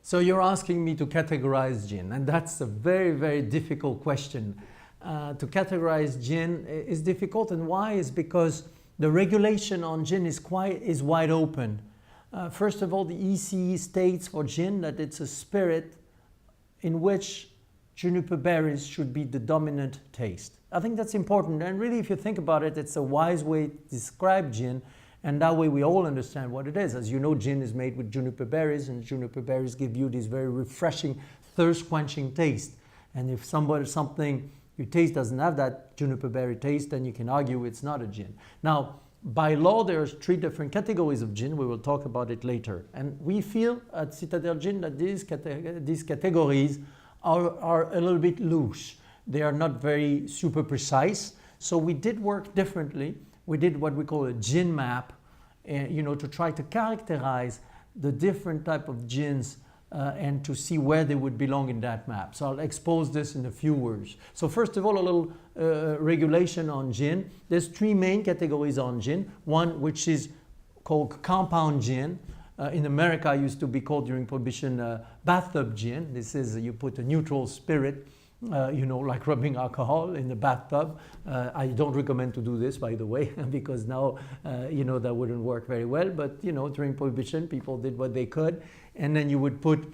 So you're asking me to categorize gin, and that's a very, very difficult question. To categorize gin is difficult, and why is because the regulation on gin is wide open. First of all, the ECE states for gin that it's a spirit in which juniper berries should be the dominant taste. I think that's important, and really if you think about it, it's a wise way to describe gin, and that way we all understand what it is. As you know, gin is made with juniper berries, and juniper berries give you this very refreshing, thirst-quenching taste. And if something you taste doesn't have that juniper berry taste, then you can argue it's not a gin. Now, by law, there's 3 different categories of gin. We will talk about it later. And we feel at Citadel Gin that these categories are a little bit loose. They are not very super precise. So we did work differently. We did what we call a gin map, to try to characterize the different type of gins and to see where they would belong in that map. So I'll expose this in a few words. So first of all, a little regulation on gin. There's 3 main categories on gin. One which is called compound gin. In America, it used to be called during Prohibition bathtub gin. This is you put a neutral spirit, like rubbing alcohol in the bathtub. I don't recommend to do this, by the way, because now, that wouldn't work very well. But, during Prohibition, people did what they could. And then you would put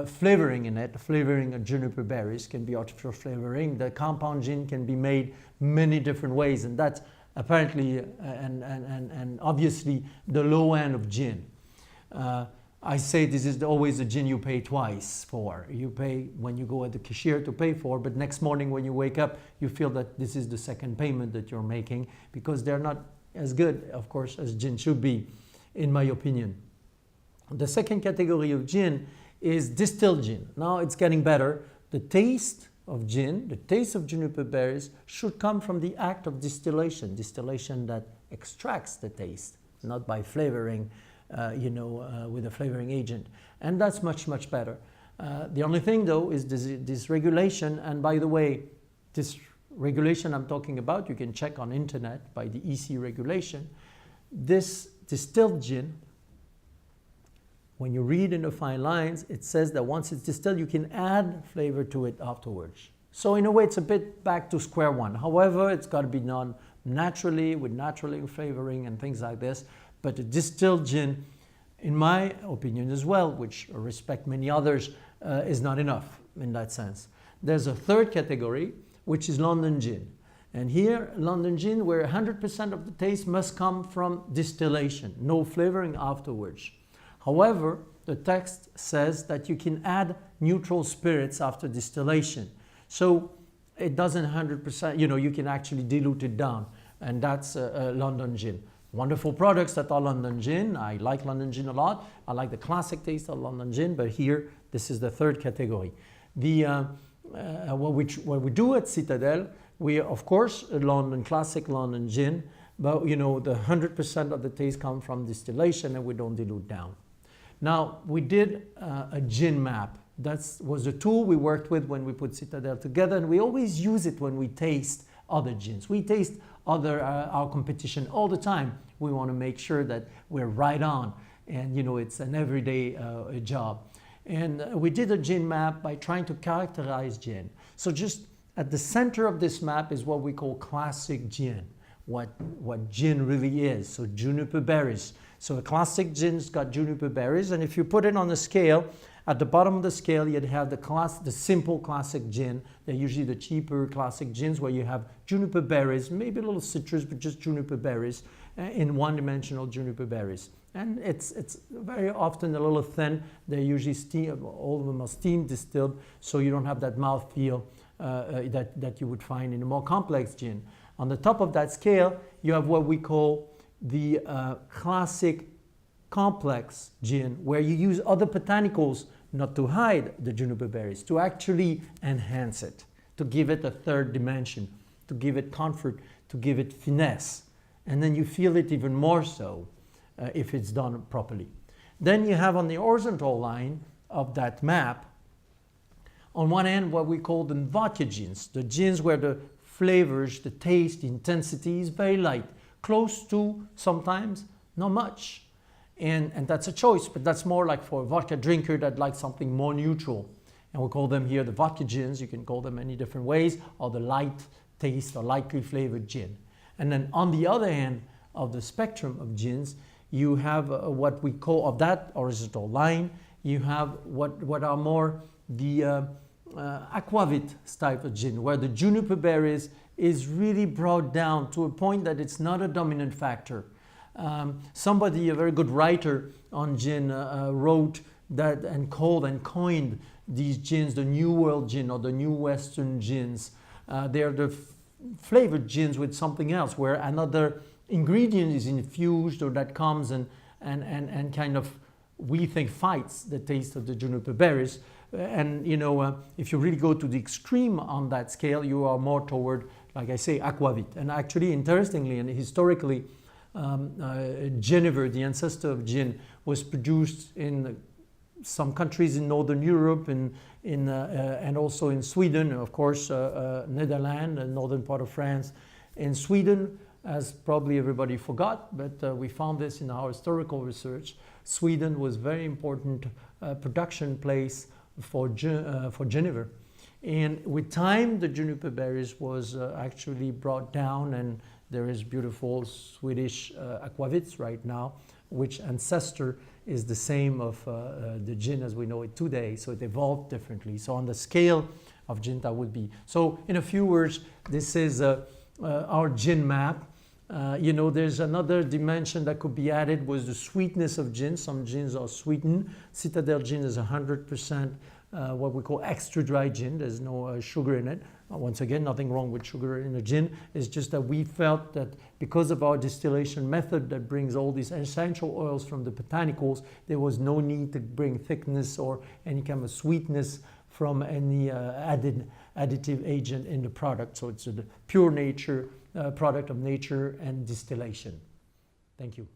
flavoring in it. Flavoring of juniper berries can be artificial flavoring. The compound gin can be made many different ways. And that's apparently and obviously the low end of gin. I say this is always a gin you pay twice for. You pay when you go at the cashier to pay for, but next morning when you wake up, you feel that this is the second payment that you're making because they're not as good, of course, as gin should be, in my opinion. The second category of gin is distilled gin. Now it's getting better. The taste of gin, the taste of juniper berries should come from the act of distillation. Distillation that extracts the taste, not by flavoring with a flavoring agent. And that's much, much better. The only thing, though, is this regulation. And by the way, this regulation I'm talking about, you can check on internet by the EC regulation. This distilled gin, when you read in the fine lines, it says that once it's distilled, you can add flavor to it afterwards. So in a way, it's a bit back to square one. However, it's got to be done naturally, with natural flavoring and things like this. But a distilled gin, in my opinion as well, which I respect many others, is not enough in that sense. There's a third category, which is London gin. And here, London gin, where 100% of the taste must come from distillation, no flavoring afterwards. However, the text says that you can add neutral spirits after distillation. So it doesn't 100%, you can actually dilute it down. And that's London gin. Wonderful products that are London gin. I like London gin a lot. I like the classic taste of London gin, but here, this is the third category. What we do at Citadel, we, of course, classic London gin, but, the 100% of the taste come from distillation and we don't dilute down. Now, we did a gin map. That was a tool we worked with when we put Citadel together, and we always use it when we taste other gins. We taste our competition all the time. We want to make sure that we're right on, and it's an everyday job. And we did a gin map by trying to characterize gin. So just at the center of this map is what we call classic gin, what gin really is. So juniper berries. So a classic gin's got juniper berries, and if you put it on a scale, at the bottom of the scale, you'd have the simple classic gin. They're usually the cheaper classic gins where you have juniper berries, maybe a little citrus, but just juniper berries, in one-dimensional juniper berries. And it's very often a little thin. They're usually all of them are steam distilled, so you don't have that mouthfeel that you would find in a more complex gin. On the top of that scale, you have what we call the classic complex gin, where you use other botanicals not to hide the juniper berries, to actually enhance it, to give it a third dimension, to give it comfort, to give it finesse. And then you feel it even more so if it's done properly. Then you have on the horizontal line of that map, on one end what we call the vodka gins, the gins where the flavors, the taste, the intensity is very light, close to sometimes not much. And that's a choice, but that's more like for a vodka drinker that likes something more neutral. And we call them here the vodka gins. You can call them many different ways, or the light taste or lightly flavored gin. And then on the other hand of the spectrum of gins, you have what we call, of that horizontal line, you have what are more the aquavit type of gin, where the juniper berries is really brought down to a point that it's not a dominant factor. Somebody, a very good writer on gin, wrote that and called and coined these gins the New World gin or the New Western gins. They're the flavored gins with something else, where another ingredient is infused or that comes and kind of, we think, fights the taste of the juniper berries. And you know, if you really go to the extreme on that scale, you are more toward, like I say, aquavit. And actually, interestingly and historically, Genever, the ancestor of gin, was produced in some countries in Northern Europe and also in Sweden, of course, Netherlands, and northern part of France. In Sweden, as probably everybody forgot, but we found this in our historical research, Sweden was very important production place for Genever. And with time, the juniper berries was actually brought down, and there is beautiful Swedish aquavits right now, which ancestor is the same of the gin as we know it today, so it evolved differently. So on the scale of gin, that would be. So in a few words, this is our gin map. You know, there's another dimension that could be added, was the sweetness of gin. Some gins are sweetened. Citadel gin is 100% what we call extra dry gin. There's no sugar in it. Once again, nothing wrong with sugar in a gin. It's just that we felt that because of our distillation method that brings all these essential oils from the botanicals, there was no need to bring thickness or any kind of sweetness from any additive agent in the product. So it's a pure nature, product of nature and distillation. Thank you.